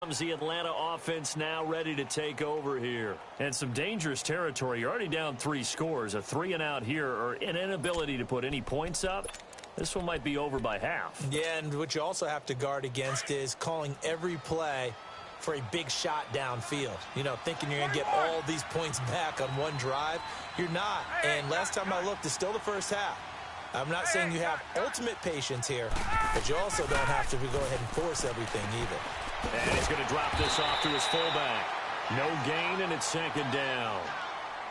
Comes the Atlanta offense now ready to take over here. And some dangerous territory. You're already down 3 scores. A 3-and-out here or an inability to put any points up. This one might be over by half. Yeah, and what you also have to guard against is calling every play for a big shot downfield. You know, thinking you're going to get all these points back on one drive. You're not. And last time I looked, it's still the first half. I'm not saying you have ultimate patience here, but you also don't have to go ahead and force everything either. And he's going to drop this off to his fullback. No gain, and it's second down.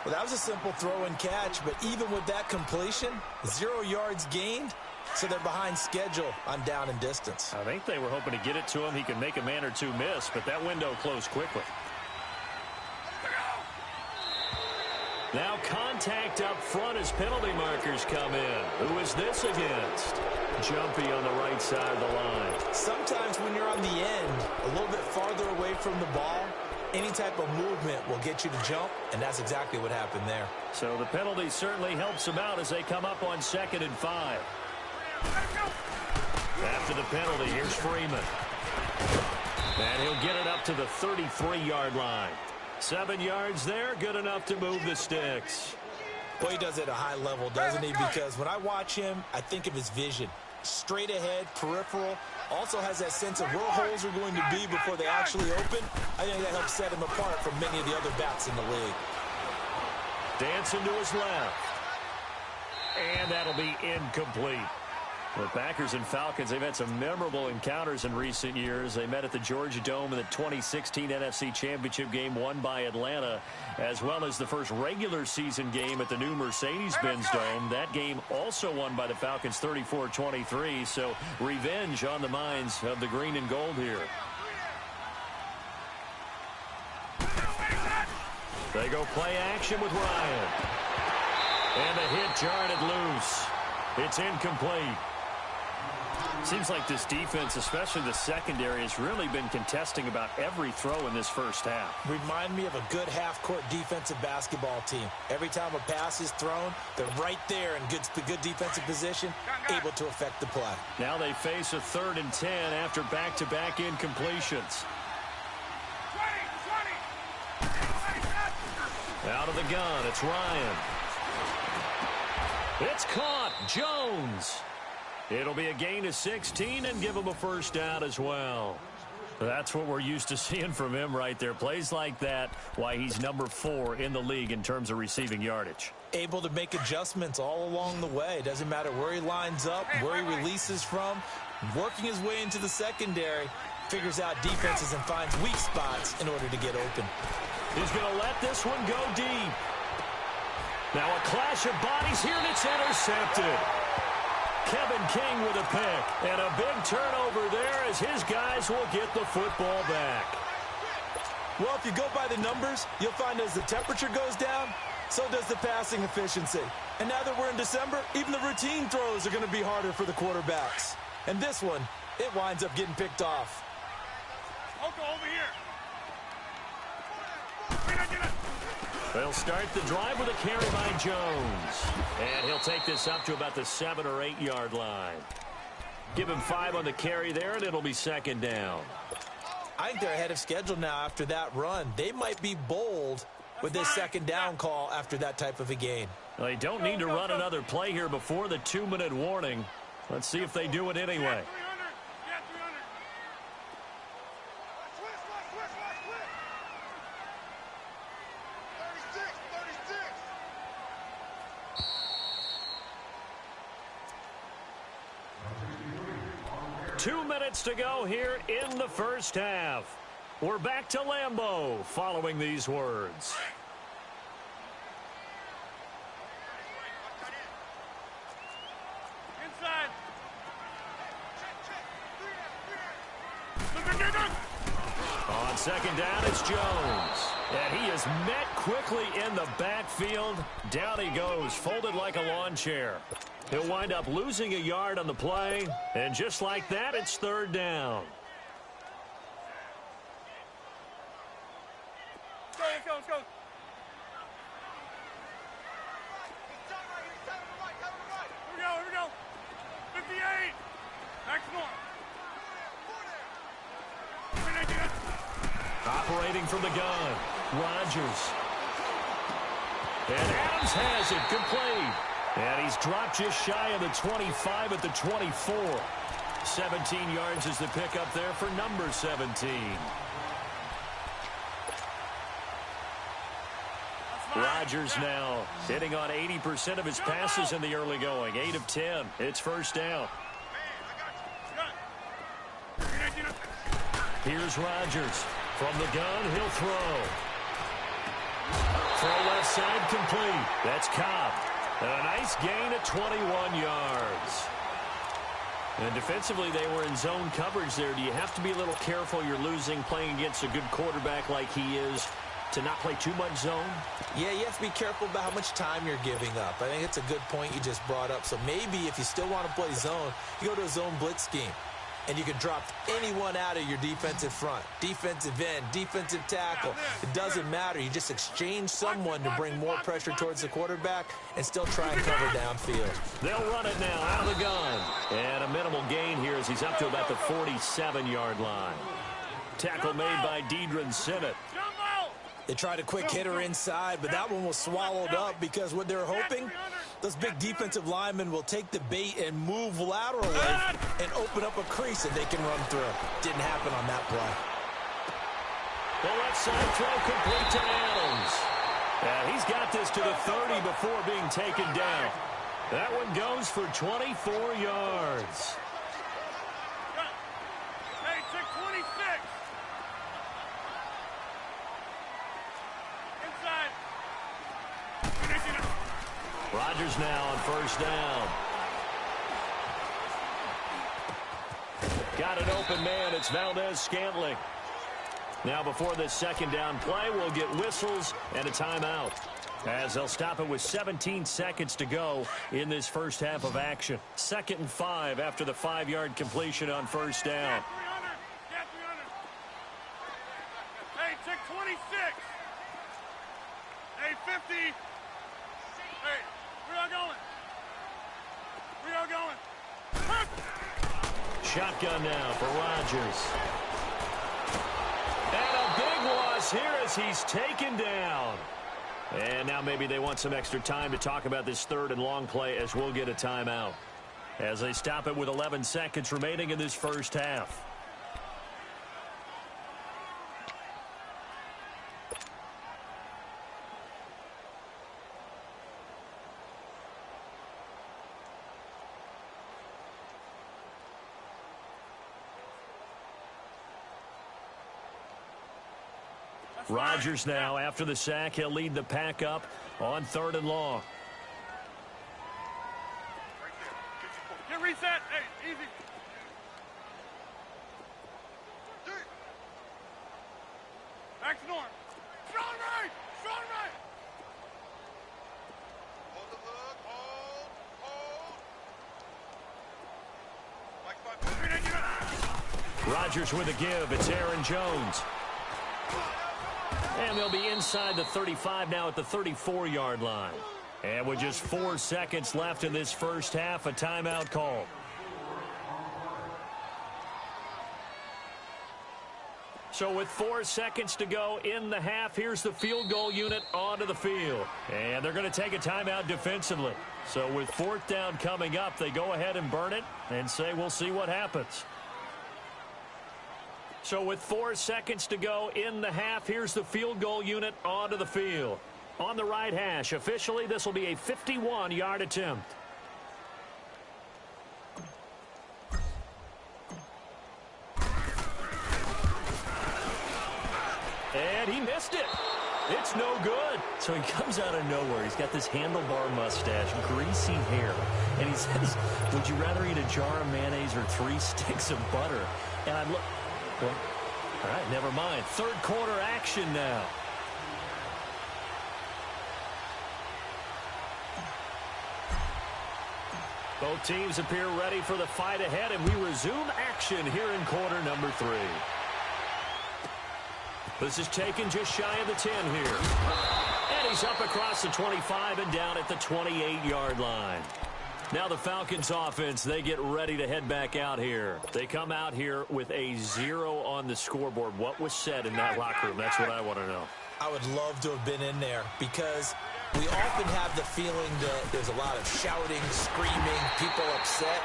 Well, that was a simple throw and catch, but even with that completion, 0 yards gained, so they're behind schedule on down and distance. I think they were hoping to get it to him. He could make a man or two miss, but that window closed quickly. Now contact up front as penalty markers come in. Who is this against? Jumpy on the right side of the line. Sometimes when you're on the end, a little bit farther away from the ball, any type of movement will get you to jump, and that's exactly what happened there. So the penalty certainly helps them out as they come up on 2nd and 5. After the penalty, here's Freeman. And he'll get it up to the 33-yard line. 7 yards there, good enough to move the sticks. Well, he does it at a high level, doesn't he? Because when I watch him, I think of his vision. Straight ahead, peripheral, also has that sense of where holes are going to be before they actually open. I think that helps set him apart from many of the other backs in the league. Dancing to his left. And that'll be incomplete. The Packers and Falcons, they've had some memorable encounters in recent years. They met at the Georgia Dome in the 2016 NFC Championship game won by Atlanta, as well as the first regular season game at the new Mercedes-Benz Dome. That game also won by the Falcons 34-23, so revenge on the minds of the green and gold here. They go play action with Ryan. And the hit jarred it loose. It's incomplete. Seems like this defense, especially the secondary, has really been contesting about every throw in this first half. Remind me of a good half-court defensive basketball team. Every time a pass is thrown, they're right there in good defensive position, able to affect the play. Now they face a 3rd and 10 after back-to-back incompletions. Out of the gun, it's Ryan. It's caught. Jones. It'll be a gain of 16 and give him a first down as well. That's what we're used to seeing from him right there. Plays like that, why he's number 4 in the league in terms of receiving yardage. Able to make adjustments all along the way. Doesn't matter where he lines up, where he releases from. Working his way into the secondary, figures out defenses and finds weak spots in order to get open. He's going to let this one go deep. Now a clash of bodies here, and it's intercepted. Kevin King with a pick, and a big turnover there as his guys will get the football back. Well, if you go by the numbers, you'll find as the temperature goes down, so does the passing efficiency. And now that we're in December, even the routine throws are going to be harder for the quarterbacks. And this one, it winds up getting picked off. Oko, over here. They'll start the drive with a carry by Jones. And he'll take this up to about the 7 or 8 yard line. Give him 5 on the carry there, and it'll be second down. I think they're ahead of schedule now after that run. They might be bold with this second down call after that type of a gain. Well, they don't need to run another play here before the 2-minute warning. Let's see if they do it anyway. 2 minutes to go here in the first half. We're back to Lambeau following these words. Inside. On second down, it's Jones. And he is met quickly in the backfield. Down he goes, folded like a lawn chair. He'll wind up losing a yard on the play. And just like that, it's third down. Let's go, let's go. Here we go. 58. Next one. Operating from the gun, Rodgers. And Adams has it, complete. And he's dropped just shy of the 25 at the 24. 17 yards is the pickup there for number 17. Rodgers now hitting on 80% of his passes in the early going. 8 of 10. It's first down. Here's Rodgers. From the gun, he'll throw. Throw left side complete. That's Cobb. And a nice gain at 21 yards. And defensively, they were in zone coverage there. Do you have to be a little careful? You're losing playing against a good quarterback like he is to not play too much zone? Yeah, you have to be careful about how much time you're giving up. I think it's a good point you just brought up. So maybe if you still want to play zone, you go to a zone blitz scheme. And you can drop anyone out of your defensive front. Defensive end, defensive tackle. It doesn't matter. You just exchange someone to bring more pressure towards the quarterback and still try and cover downfield. They'll run it now out of the gun. And a minimal gain here as he's up to about the 47-yard line. Tackle made by Deidron Sinnott. They tried a quick hitter inside, but that one was swallowed up because what they're hoping, those big defensive linemen will take the bait and move laterally and open up a crease that they can run through. Didn't happen on that play. The left side throw complete to Adams. And he's got this to the 30 before being taken down. That one goes for 24 yards. Hey, 626. Rodgers now on first down. Got an open man. It's Valdez-Scantling. Now before this second down play, we'll get whistles and a timeout, as they'll stop it with 17 seconds to go in this first half of action. 2nd and 5 after the 5-yard completion on first down. Yeah, 300. Hey, 626. Hey, 50. Hey, where y'all going? Where y'all going? Shotgun now for Rodgers. And a big loss here as he's taken down. And now maybe they want some extra time to talk about this 3rd and long play, as we'll get a timeout, as they stop it with 11 seconds remaining in this first half. Rodgers now, after the sack, he'll lead the pack up on 3rd and long. Get reset. Hey, easy. Back to norm. Strong right. Strong right. Hold the hook. Hold. Rodgers with a give. It's Aaron Jones. And they'll be inside the 35 now at the 34-yard line. And with just 4 seconds left in this first half, a timeout call. So with 4 seconds to go in the half, here's the field goal unit onto the field. And they're going to take a timeout defensively. So with 4th down coming up, they go ahead and burn it and say we'll see what happens. So with 4 seconds to go in the half, here's the field goal unit onto the field. On the right hash, officially, this will be a 51-yard attempt. And he missed it. It's no good. So he comes out of nowhere. He's got this handlebar mustache, greasy hair. And he says, would you rather eat a jar of mayonnaise or 3 sticks of butter? And I look... Well, all right, never mind. 3rd quarter action now. Both teams appear ready for the fight ahead, and we resume action here in quarter number 3. This is taken just shy of the 10 here. And he's up across the 25 and down at the 28-yard line. Now the Falcons offense, they get ready to head back out here. They come out here with a 0 on the scoreboard. What was said in that locker room? That's what I want to know. I would love to have been in there because we often have the feeling that there's a lot of shouting, screaming, people upset.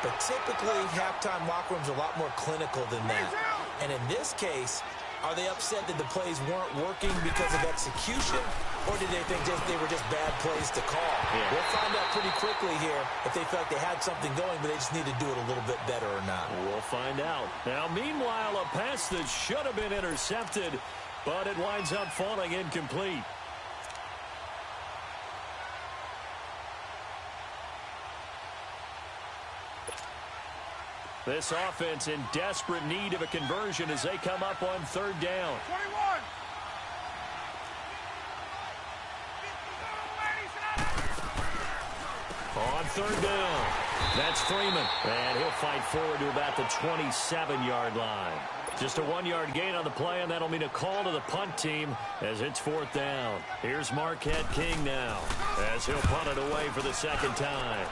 But typically, halftime locker rooms are a lot more clinical than that. And in this case, are they upset that the plays weren't working because of execution? Or did they think they were just bad plays to call? Yeah. We'll find out pretty quickly here if they felt like they had something going, but they just need to do it a little bit better or not. We'll find out. Now, meanwhile, a pass that should have been intercepted, but it winds up falling incomplete. This offense in desperate need of a conversion as they come up on 3rd down. 21. On 3rd down, that's Freeman. And he'll fight forward to about the 27-yard line. Just a 1-yard gain on the play, and that'll mean a call to the punt team as it's 4th down. Here's Marquette King now as he'll punt it away for the 2nd time.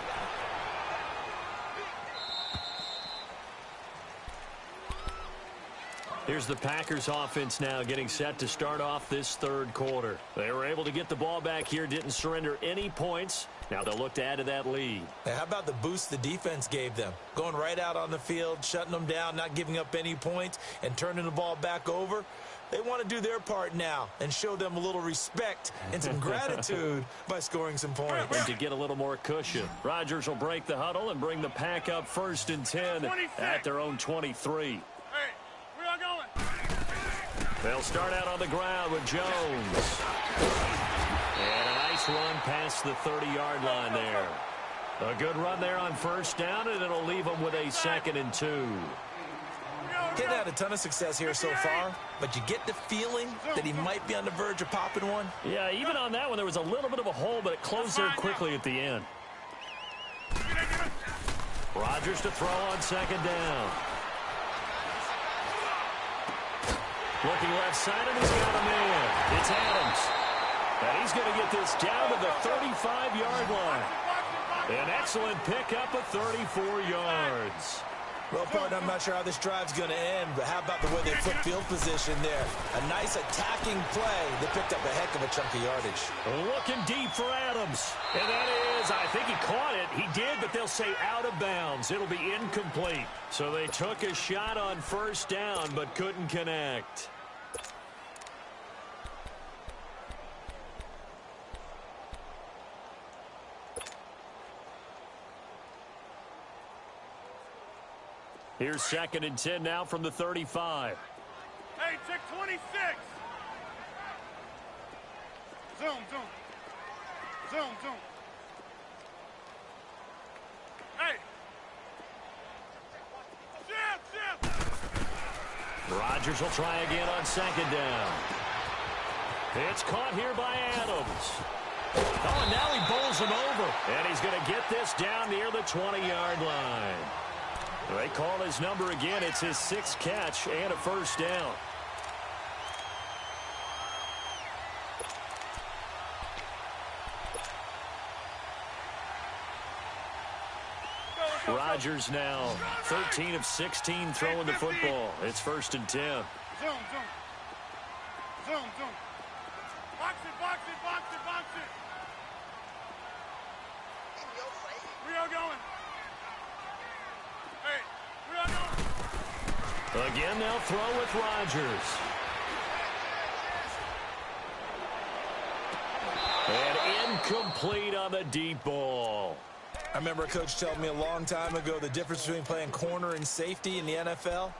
Here's the Packers offense now getting set to start off this 3rd quarter. They were able to get the ball back here, didn't surrender any points. Now they'll look to add to that lead. Hey, how about the boost the defense gave them? Going right out on the field, shutting them down, not giving up any points, and turning the ball back over. They want to do their part now and show them a little respect and some gratitude by scoring some points. And to get a little more cushion, Rodgers will break the huddle and bring the Pack up 1st and 10 at their own 23. They'll start out on the ground with Jones. And a nice run past the 30-yard line there. A good run there on 1st down, and it'll leave them with a 2nd and 2. He's had a ton of success here so far, but you get the feeling that he might be on the verge of popping one. Yeah, even on that one, there was a little bit of a hole, but it closed there quickly at the end. Rodgers to throw on 2nd down. Looking left side, and he's got a man. It's Adams. And he's going to get this down to the 35-yard line. An excellent pickup of 34 yards. Well, partner, I'm not sure how this drive's going to end, but how about the way they flip field position there? A nice attacking play that picked up a heck of a chunk of yardage. Looking deep for Adams. And that is, I think he caught it. He did, but they'll say out of bounds. It'll be incomplete. So they took a shot on 1st down, but couldn't connect. Here's 2nd and 10 now from the 35. Hey, check 26. Zoom. Hey. Shift. Rodgers will try again on 2nd down. It's caught here by Adams. Oh, and now he bowls him over. And he's going to get this down near the 20-yard line. They call his number again. It's his 6th catch and a 1st down. Rodgers now 13 of 16 throwing the football. It's 1st and 10. Zoom. Box it. We are going. Hey, we are going. Again, they'll throw with Rodgers. And incomplete on the deep ball. I remember a coach telling me a long time ago the difference between playing corner and safety in the NFL.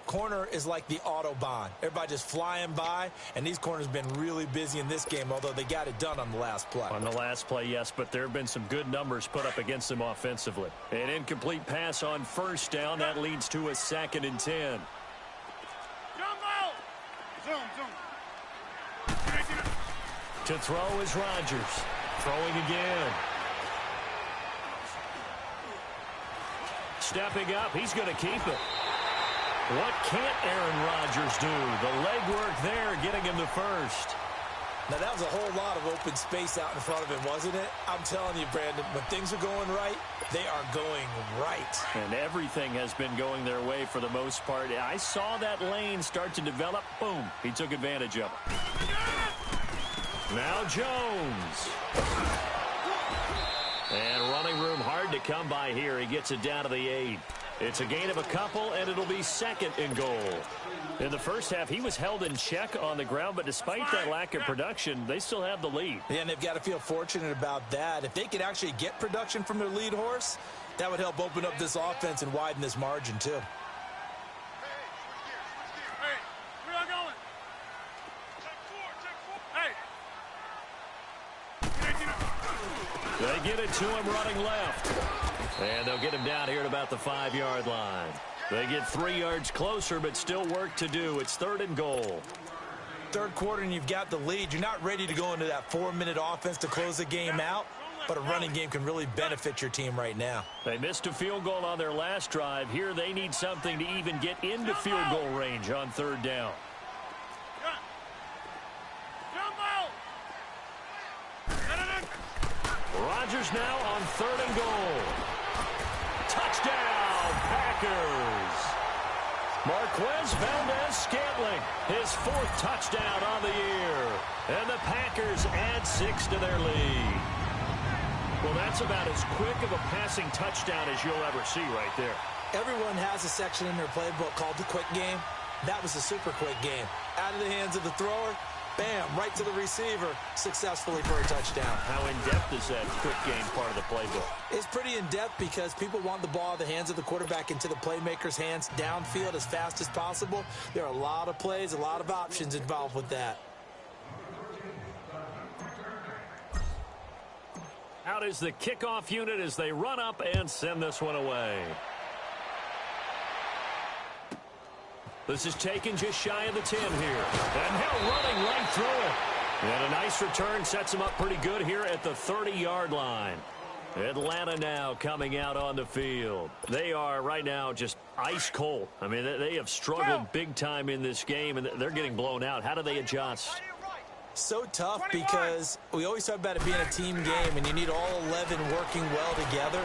Corner is like the Autobahn. Everybody just flying by, and these corners have been really busy in this game, although they got it done on the last play. On the last play, yes, but there have been some good numbers put up against them offensively. An incomplete pass on 1st down. That leads to a 2nd and 10. Zoom. To throw is Rodgers. Throwing again. Stepping up, he's going to keep it. What can't Aaron Rodgers do? The legwork there getting him the 1st. Now, that was a whole lot of open space out in front of him, wasn't it? I'm telling you, Brandon, when things are going right, they are going right. And everything has been going their way for the most part. I saw that lane start to develop. Boom. He took advantage of it. Now Jones. And running room hard to come by here. He gets it down to the 8. It's a gain of a couple, and it'll be second and goal. In the first half, he was held in check on the ground, but despite that lack of production, they still have the lead. Yeah, and they've got to feel fortunate about that. If they could actually get production from their lead horse, that would help open up this offense and widen this margin, too. Hey, where y'all going? Take 4. They get it to him running left. And they'll get him down here at about the 5-yard line. They get 3 yards closer, but still work to do. It's third and goal. Third quarter, and you've got the lead. You're not ready to go into that 4-minute offense to close the game out, but a running game can really benefit your team right now. They missed a field goal on their last drive. Here they need something to even get into field goal range on third down. Rodgers now on third and goal. Touchdown, Packers. Marquez Valdez-Scantling, his 4th touchdown on the year. And the Packers add 6 to their lead. Well, that's about as quick of a passing touchdown as you'll ever see right there. Everyone has a section in their playbook called the quick game. That was a super quick game. Out of the hands of the thrower, bam, right to the receiver, successfully for a touchdown. How in-depth is that quick game part of the playbook? It's pretty in-depth because people want the ball in the hands of the quarterback into the playmaker's hands downfield as fast as possible. There are a lot of plays, a lot of options involved with that. Out is the kickoff unit as they run up and send this one away. This is taken just shy of the 10 here. And now running right through it. And a nice return sets him up pretty good here at the 30-yard line. Atlanta now coming out on the field. They are right now just ice cold. I mean, they have struggled big time in this game, and they're getting blown out. How do they adjust? So tough because we always talk about it being a team game, and you need all 11 working well together.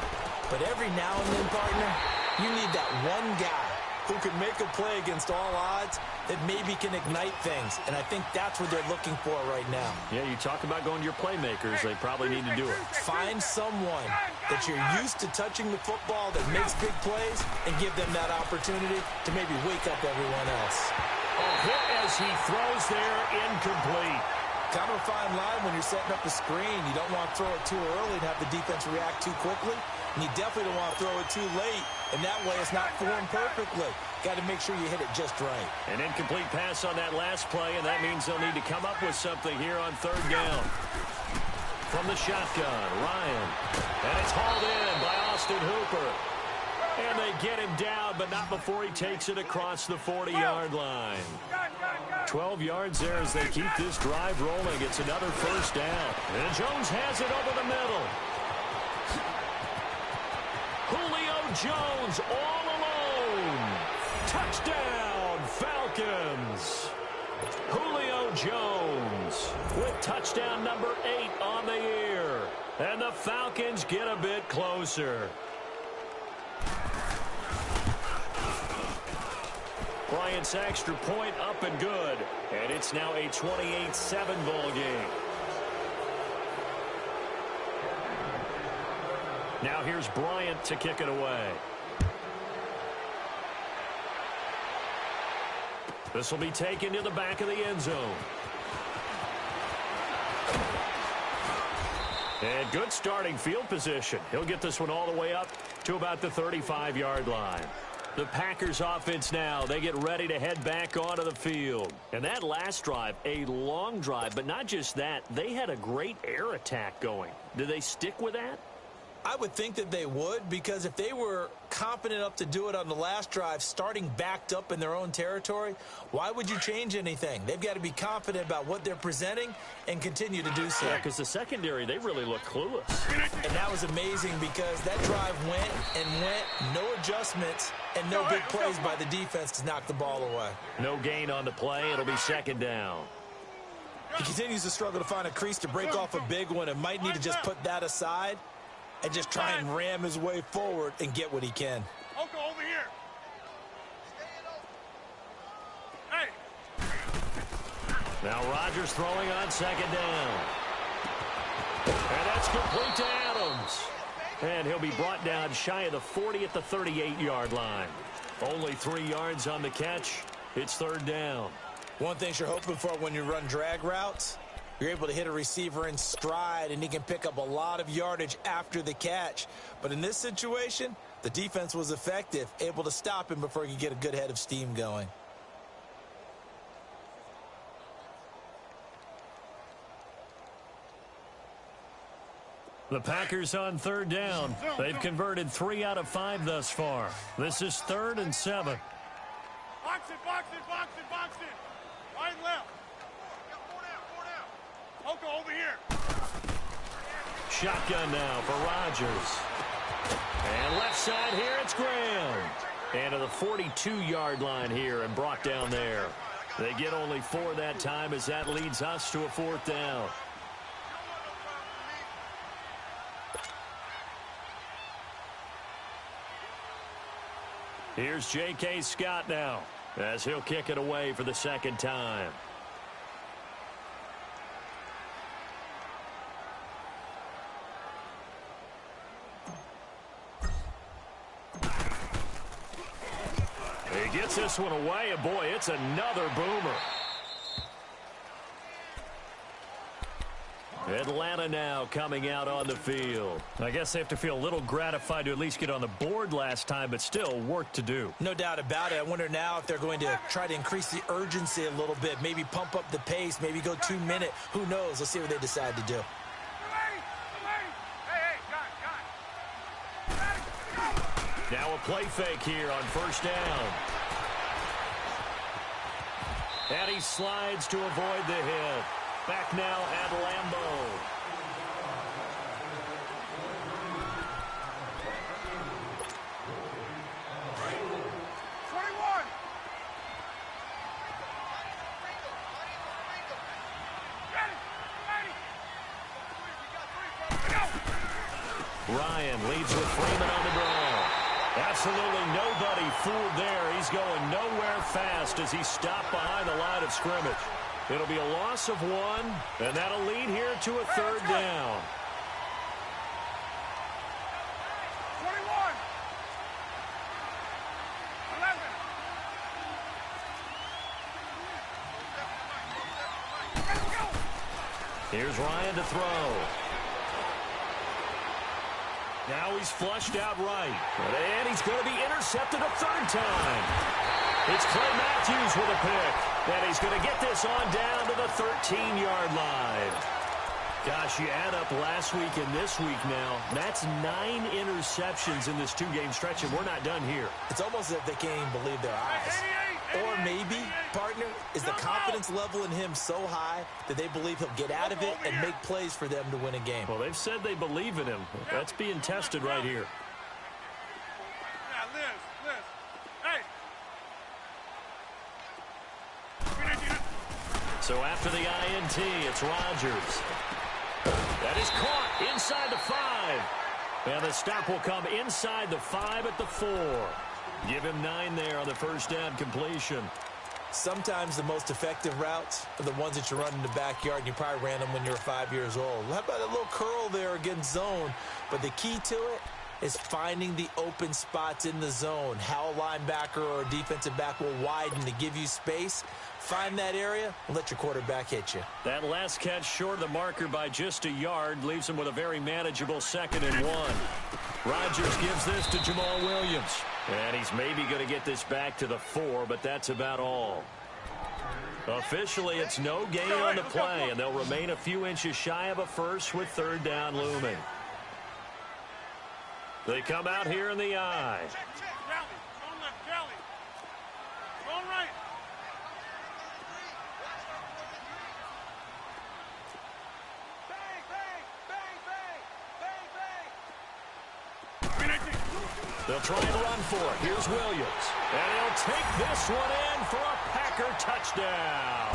But every now and then, partner, you need that one guy who can make a play against all odds that maybe can ignite things. And I think that's what they're looking for right now. Yeah, you talk about going to your playmakers. They probably need to do it. Find someone that you're used to touching the football that makes big plays and give them that opportunity to maybe wake up everyone else. A hit as he throws there, incomplete. Kind of a fine line when you're setting up the screen. You don't want to throw it too early and have the defense react too quickly. And you definitely don't want to throw it too late, and that way it's not formed perfectly. Got to make sure you hit it just right. An incomplete pass on that last play, and that means they'll need to come up with something here on third down. From the shotgun, Ryan. And it's hauled in by Austin Hooper. And they get him down, but not before he takes it across the 40-yard line. 12 yards there as they keep this drive rolling. It's another first down. And Jones has it over the middle. Julio Jones all alone. Touchdown, Falcons. Julio Jones with touchdown number 8 on the year. And the Falcons get a bit closer. Bryant's extra point up and good. And it's now a 28-7 ball game. Now here's Bryant to kick it away. This will be taken to the back of the end zone. And good starting field position. He'll get this one all the way up to about the 35-yard line. The Packers offense now, they get ready to head back onto the field. And that last drive, a long drive, but not just that, they had a great air attack going. Do they stick with that? I would think that they would, because if they were confident enough to do it on the last drive, starting backed up in their own territory, why would you change anything? They've got to be confident about what they're presenting and continue to do so. Yeah, because the secondary, they really look clueless. And that was amazing because that drive went and went, no adjustments, and no big plays by the defense to knock the ball away. No gain on the play. It'll be second down. He continues to struggle to find a crease to break off a big one and might need to just put that aside and just try and ram his way forward and get what he can. Okay, over here. Hey. Now Rodgers throwing on second down. And that's complete to Adams. And he'll be brought down shy of the 40 at the 38-yard line. Only 3 yards on the catch. It's third down. One thing you're hoping for when you run drag routes, you're able to hit a receiver in stride, and he can pick up a lot of yardage after the catch. But in this situation, the defense was effective, able to stop him before he could get a good head of steam going. The Packers on third down. They've converted 3 out of 5 thus far. This is 3rd and 7. Box it, box it, box it, box it. Right and left. Okay, over here. Shotgun now for Rodgers. And left side here, it's Graham. And to the 42-yard line here and brought down there. They get only 4 that time as that leads us to a 4th down. Here's J.K. Scott now as he'll kick it away for the second time. He gets this one away, and boy, it's another boomer. Atlanta now coming out on the field. I guess they have to feel a little gratified to at least get on the board last time, but still work to do. No doubt about it. I wonder now if they're going to try to increase the urgency a little bit, maybe pump up the pace, maybe go 2-minute. Who knows? Let's see what they decide to do. Now a play fake here on first down. And he slides to avoid the hit. Back now at Lambeau. Ryan leads with Freeman on the draw. Absolutely nobody fooled there. He's going nowhere fast as he's stopped behind the line of scrimmage. It'll be a loss of 1, and that'll lead here to a 3rd down. 21. 11. Let's go. Here's Ryan to throw. Now he's flushed out right. And he's going to be intercepted a 3rd time. It's Clay Matthews with a pick. And he's going to get this on down to the 13-yard line. Gosh, you add up last week and this week now. That's 9 interceptions in this 2-game stretch, and we're not done here. It's almost as if they can't even believe their eyes. Or maybe, partner, is the confidence level in him so high that they believe he'll get out of it and make plays for them to win a game. Well, they've said they believe in him. That's being tested right here. Yeah, Liz. Hey. So after the INT, it's Rodgers. That is caught inside the 5. And the stop will come inside the 5 at the 4. Give him 9 there on the first down completion. Sometimes the most effective routes are the ones that you run in the backyard, and you probably ran them when you were 5 years old. How about a little curl there against zone? But the key to it is finding the open spots in the zone. How a linebacker or a defensive back will widen to give you space. Find that area and let your quarterback hit you. That last catch short of the marker by just a yard leaves him with a very manageable 2nd and 1. Rodgers gives this to Jamal Williams. And he's maybe going to get this back to the 4, but that's about all. Officially, it's no gain on the play, and they'll remain a few inches shy of a first with 3rd down looming. They come out here in the eye. Check. Rally. Zone left, rally. Zone right. They'll try and run for it. Here's Williams. And he'll take this one in for a Packer touchdown.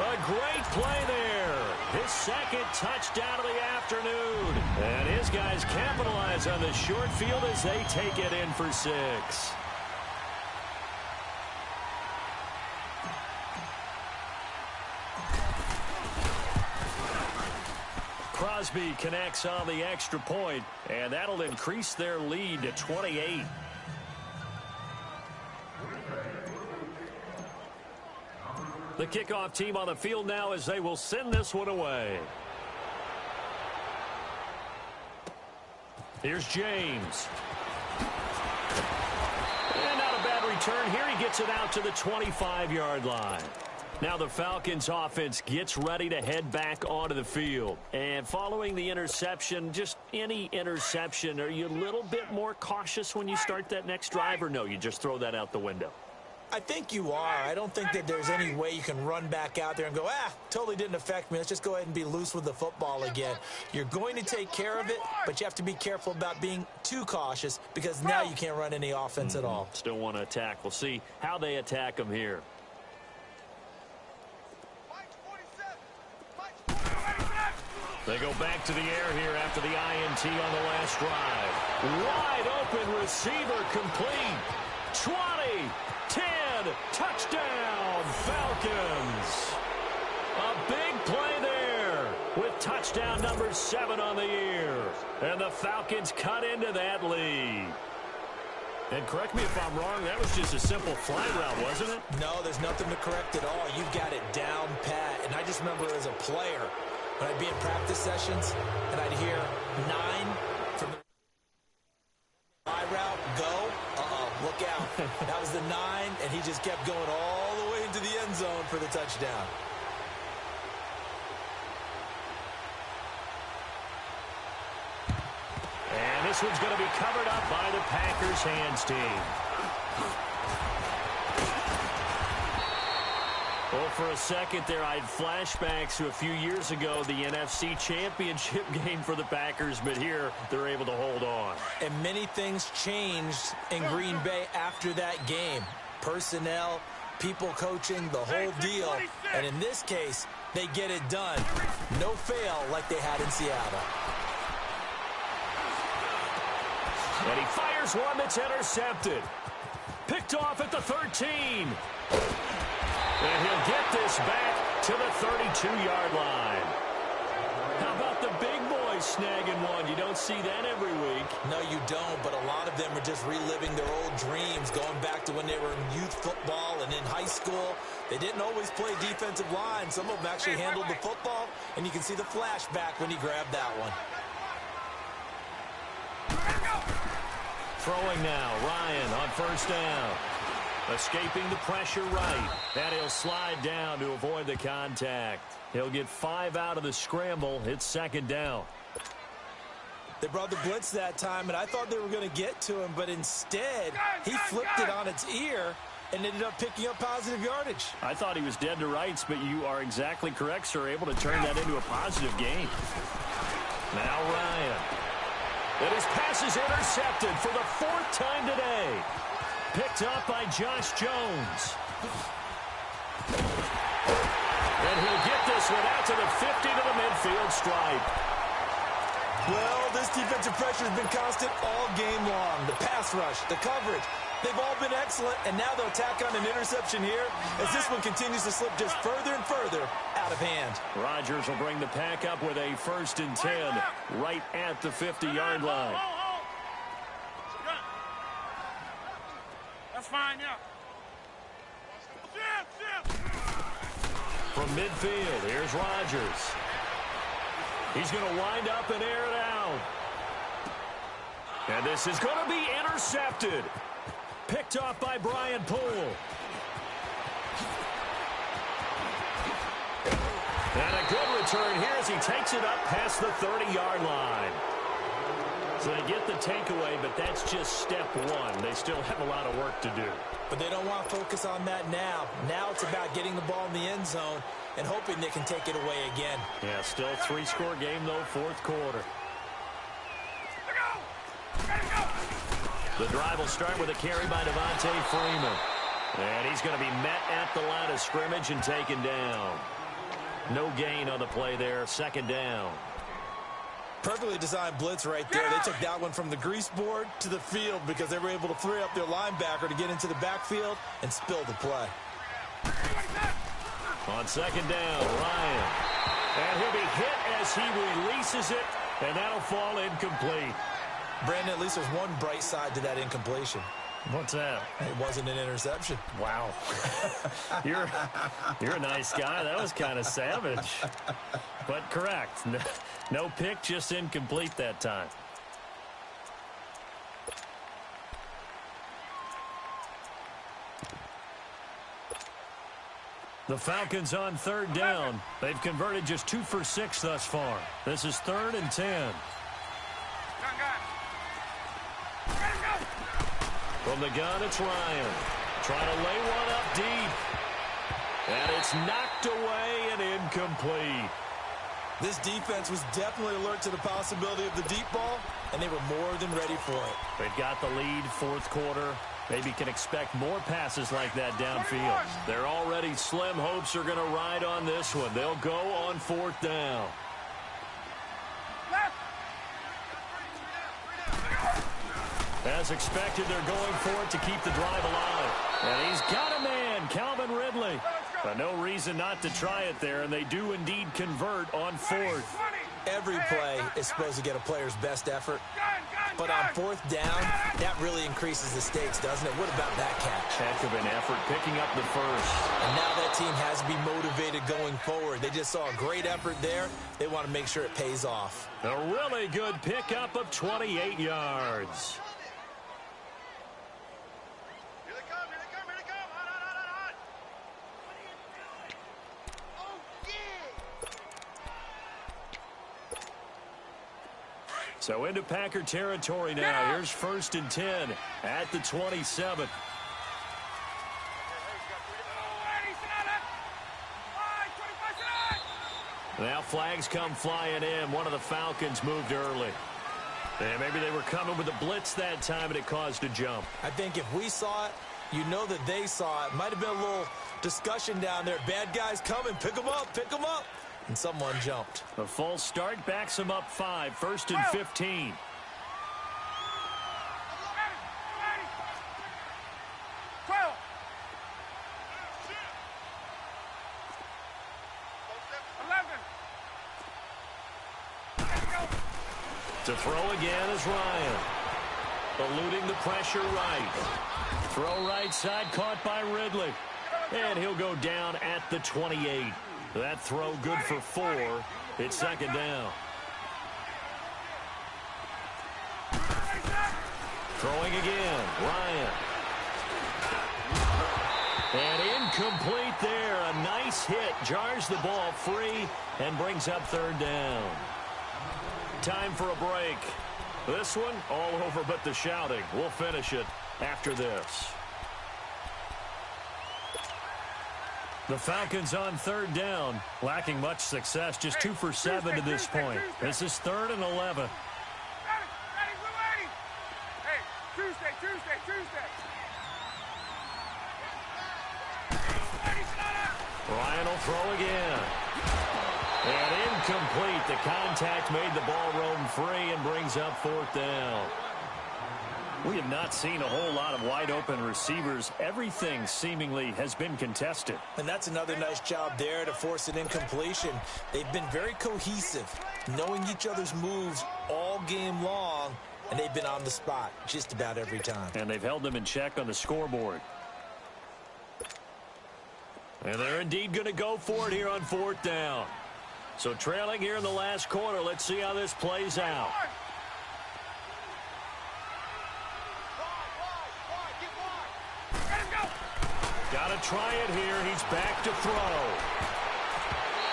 A great play there. His second touchdown of the afternoon. And his guys capitalize on the short field as they take it in for 6. Crosby connects on the extra point, and that'll increase their lead to 28. The kickoff team on the field now as they will send this one away. Here's James. And not a bad return here. He gets it out to the 25-yard line. Now the Falcons offense gets ready to head back onto the field. And following the interception, just any interception, are you a little bit more cautious when you start that next drive, or no, you just throw that out the window? I think you are. I don't think that there's any way you can run back out there and go, totally didn't affect me. Let's just go ahead and be loose with the football again. You're going to take care of it, but you have to be careful about being too cautious because now you can't run any offense at all. Still want to attack. We'll see how they attack them here. They go back to the air here after the INT on the last drive. Wide open receiver complete. 20, 10, touchdown, Falcons. A big play there with touchdown number 7 on the year. And the Falcons cut into that lead. And correct me if I'm wrong, that was just a simple fly route, wasn't it? No, there's nothing to correct at all. You've got it down pat. And I just remember as a player, when I'd be in practice sessions and I'd hear 9 from the fly route, go, look out. That was the 9, and he just kept going all the way into the end zone for the touchdown. And this one's going to be covered up by the Packers hands team. Well, for a second there, I had flashbacks to a few years ago, the NFC Championship game for the Packers, but here they're able to hold on. And many things changed in Green Bay after that game. Personnel, people coaching, the whole deal. And in this case, they get it done. No fail like they had in Seattle. And he fires one that's intercepted. Picked off at the 13. And he'll get this back to the 32-yard line. How about the big boys snagging one? You don't see that every week. No, you don't, but a lot of them are just reliving their old dreams, going back to when they were in youth football and in high school. They didn't always play defensive line. Some of them actually handled the football, and you can see the flashback when he grabbed that one. Throwing now, Ryan on first down. Escaping the pressure right. And he'll slide down to avoid the contact. He'll get 5 out of the scramble. It's second down. They brought the blitz that time, and I thought they were going to get to him, but instead, he flipped it on its ear and ended up picking up positive yardage. I thought he was dead to rights, but you are exactly correct, sir. Able to turn that into a positive gain. Now Ryan. And his pass is intercepted for the 4th time today. Picked up by Josh Jones. And he'll get this one out to the 50 to the midfield stripe. Well, this defensive pressure has been constant all game long. The pass rush, the coverage, they've all been excellent, and now they'll tack on an interception here as this one continues to slip just further and further out of hand. Rodgers will bring the pack up with a 1st and 10 right at the 50-yard line. That's fine, yeah. From midfield, here's Rodgers. He's going to wind up and air it out. And this is going to be intercepted. Picked off by Brian Poole. And a good return here as he takes it up past the 30-yard line. So they get the takeaway, but that's just step 1. They still have a lot of work to do. But they don't want to focus on that now. Now it's about getting the ball in the end zone and hoping they can take it away again. Yeah, still a 3-score game, though, 4th quarter. The drive will start with a carry by Devontae Freeman. And he's going to be met at the line of scrimmage and taken down. No gain on the play there. Second down. Perfectly designed blitz right there. They took that one from the grease board to the field because they were able to free up their linebacker to get into the backfield and spill the play. On second down, Ryan. And he'll be hit as he releases it, and that'll fall incomplete. Brandon, at least there's one bright side to that incompletion. What's that? It wasn't an interception. Wow. You're a nice guy. That was kind of savage. But correct. No pick, just incomplete that time. The Falcons on third down. They've converted just 2 for 6 thus far. This is 3rd and 10. From the gun, it's Ryan. Trying to lay one up deep. And it's knocked away and incomplete. This defense was definitely alert to the possibility of the deep ball, and they were more than ready for it. They've got the lead, 4th quarter. Maybe can expect more passes like that downfield. Their already slim hopes are going to ride on this one. They'll go on 4th down. As expected, they're going for it to keep the drive alive. And he's got a man, Calvin Ridley. But no reason not to try it there, and they do indeed convert on 4th. Every play is supposed to get a player's best effort. But on 4th down, that really increases the stakes, doesn't it? What about that catch? Heck of an effort picking up the first. And now that team has to be motivated going forward. They just saw a great effort there. They want to make sure it pays off. A really good pickup of 28 yards. So into Packer territory now. Here's 1st and 10 at the 27. Now flags come flying in. One of the Falcons moved early. And maybe they were coming with a blitz that time, and it caused a jump. I think if we saw it, you know that they saw it. Might have been a little discussion down there. Bad guys coming. Pick them up. Pick them up. And someone jumped. A false start backs them up 5. 1st and 15. To throw again is Ryan. Eluding the pressure right. Throw right side caught by Ridley. And he'll go down at the 28. That throw good for 4. It's 2nd down. Throwing again. Ryan. And incomplete there. A nice hit. Jars the ball free and brings up 3rd down. Time for a break. This one all over but the shouting. We'll finish it after this. The Falcons on 3rd down, lacking much success, just 2 for 7 to this point. This is 3rd and 11. Hey, Tuesday. Ryan will throw again. And incomplete. The contact made the ball roam free and brings up 4th down. We have not seen a whole lot of wide-open receivers. Everything seemingly has been contested. And that's another nice job there to force an incompletion. They've been very cohesive, knowing each other's moves all game long, and they've been on the spot just about every time. And they've held them in check on the scoreboard. And they're indeed going to go for it here on 4th down. So trailing here in the last quarter, let's see how this plays out. Got to try it here. He's back to throw.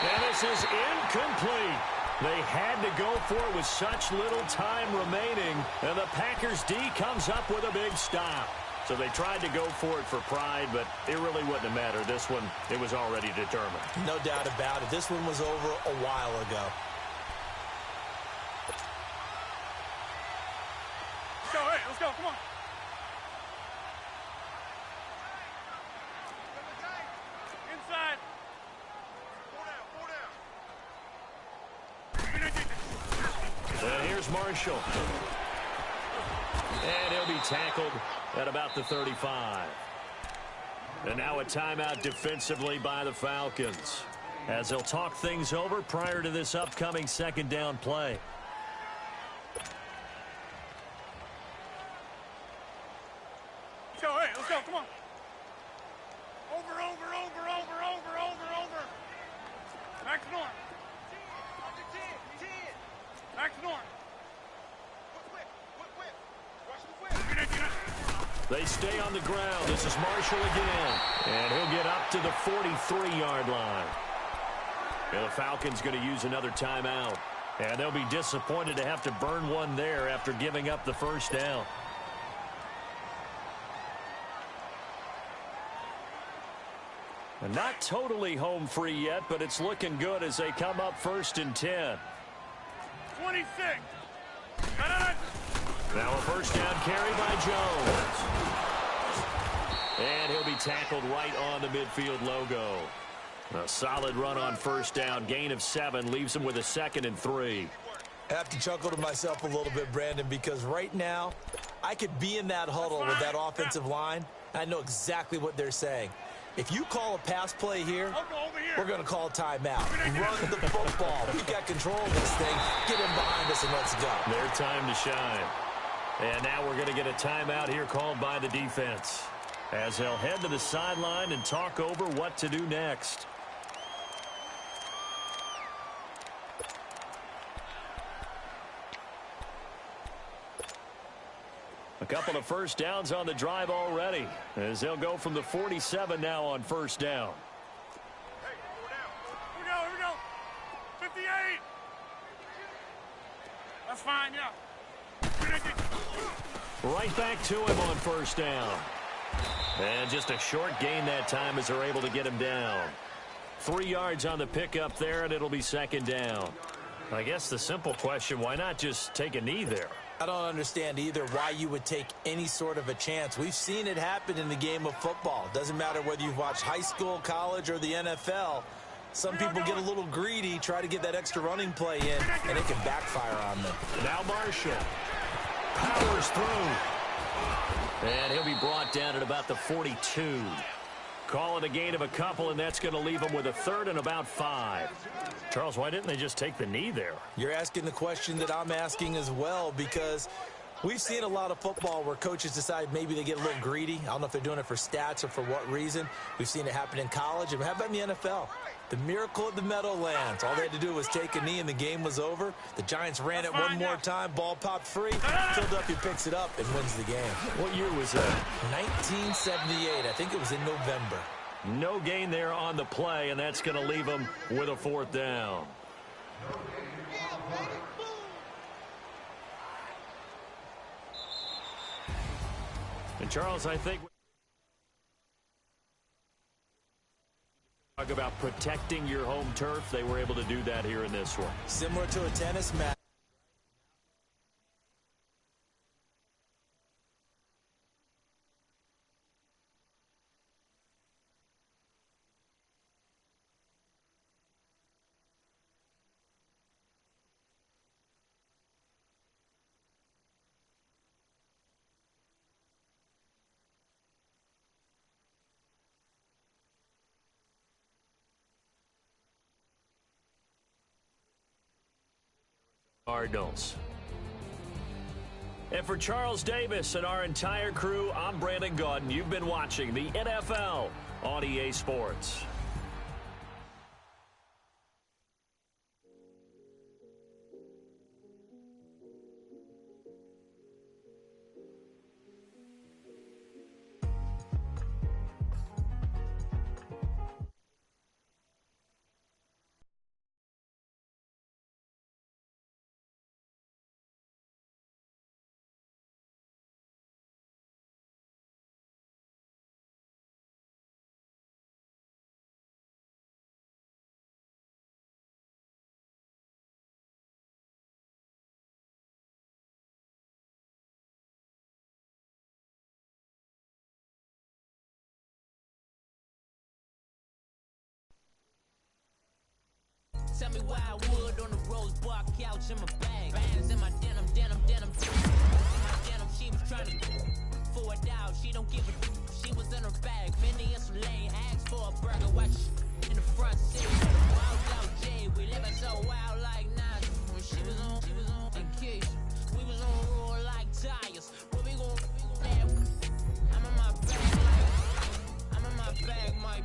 And this is incomplete. They had to go for it with such little time remaining. And the Packers D comes up with a big stop. So they tried to go for it for pride, but it really wouldn't have mattered. This one, it was already determined. No doubt about it. This one was over a while ago. Let's go, hey, let's go, come on. Inside. 4 down. And here's Marshall. And he'll be tackled at about the 35. And now a timeout defensively by the Falcons, as they'll talk things over prior to this upcoming second down play. So, hey, let's go. Come on. Over. Back to north. Back to north. They stay on the ground. This is Marshall again. And he'll get up to the 43-yard line. And the Falcons going to use another timeout. And they'll be disappointed to have to burn one there after giving up the first down. And not totally home free yet, but it's looking good as they come up 1st and 10. 26. Now a first down carry by Jones. And he'll be tackled right on the midfield logo. A solid run on first down. Gain of 7 leaves him with a 2nd and 3. I have to chuckle to myself a little bit, Brandon, because right now I could be in that huddle with that offensive line. I know exactly what they're saying. If you call a pass play here, we're going to call a timeout. Run the football. We've got control of this thing. Get him behind us and let's go. Their time to shine. And now we're going to get a timeout here called by the defense, as they'll head to the sideline and talk over what to do next. A couple of first downs on the drive already, as they'll go from the 47 now on first down. Hey, here we go. 58. That's fine, yeah. Right back to him on first down. And just a short gain that time as they're able to get him down. 3 yards on the pickup there, and it'll be 2nd down. I guess the simple question, why not just take a knee there? I don't understand either why you would take any sort of a chance. We've seen it happen in the game of football. Doesn't matter whether you've watched high school, college, or the NFL. Some people get a little greedy, try to get that extra running play in, and it can backfire on them. Now Marshall powers through. And he'll be brought down at about the 42. Call it a gain of a couple, and that's going to leave him with a 3rd and about 5. Charles, why didn't they just take the knee there? You're asking the question that I'm asking as well, because we've seen a lot of football where coaches decide maybe they get a little greedy. I don't know if they're doing it for stats or for what reason. We've seen it happen in college, and how about in the NFL? The miracle of the Meadowlands. All they had to do was take a knee, and the game was over. The Giants ran it one more time. Ball popped free. Philadelphia picks it up and wins the game. What year was that? 1978. I think it was in November. No gain there on the play, and that's going to leave him with a 4th down. And Charles, I think talk about protecting your home turf. They were able to do that here in this one. Similar to a tennis match. Cardinals. And for Charles Davis and our entire crew, I'm Brandon Gaudin. You've been watching the NFL on EA Sports. tell me why I would on the rose bar couch in my bag. Bands in my denim. In my denim, she was trying to for a doubt. She don't give a she was in her bag. Fendi and some lane, asked for a burger. Watch in the front seat. Wild out J, we living so wild like Nas. When she was on vacation, we was on roll like tires. What we gon' I'm in my bag, Mike.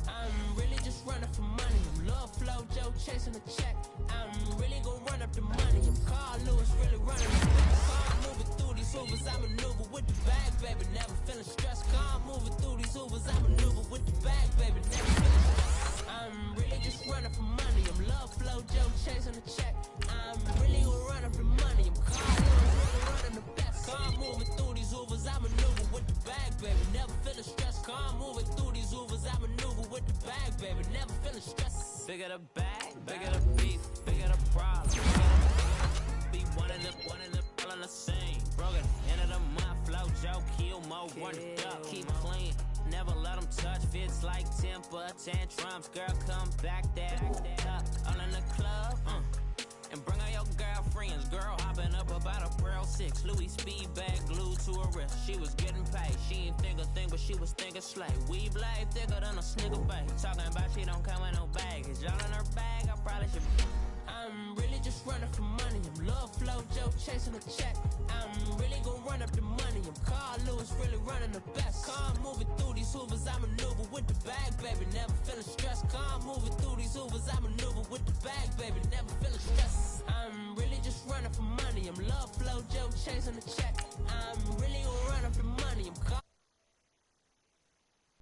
I'm really just running for money. I'm love flow, Joe chasing the check. I'm really gon' run up the money. I'm Carl Lewis, really running the back. Car moving through these hoovers, I maneuver with the bag, baby. Never feeling stressed. Car moving through these hoovers, I maneuver with the bag, baby. Never feeling stressed. I'm really just running for money. I'm love flow, Joe chasing the check. I'm really gon' run up the money. I'm Carl Lewis, really running the best. Car moving through these hoovers, I maneuver with the bag, baby. Never feeling stressed. Car moving through these hoovers, I maneuver with the bag, baby. Never feeling stressed. Bigger the bag, bigger the beef, bigger the problem. Be one in the all in the same. Broke it, end of the month, flow, Joe, kill, mo, run it up, keep clean. Never let them touch, fits like temper, tantrums. Girl, come back that up, all in the club, and bring all your girlfriends. Girl hopping up about a Pearl 6. Louis speed bag glued to her wrist. She was getting paid. She ain't think a thing, but she was thinking slay. We blade thicker than a snicker bag. Talking about she don't come with no baggage. All in her bag, I probably should. I'm really just running for money. I'm love flow, Joe chasing the check. I'm really gon' run up the money. I'm Carl Lewis, really running the best. Car moving through these hoovers, I maneuver with the bag, baby. Never feeling stressed. Car moving through these hoovers, I maneuver with the bag, baby. Never feeling stressed. I'm really just running for money. I'm love flow, Joe chasing the check. I'm really gon' run up the money. I'm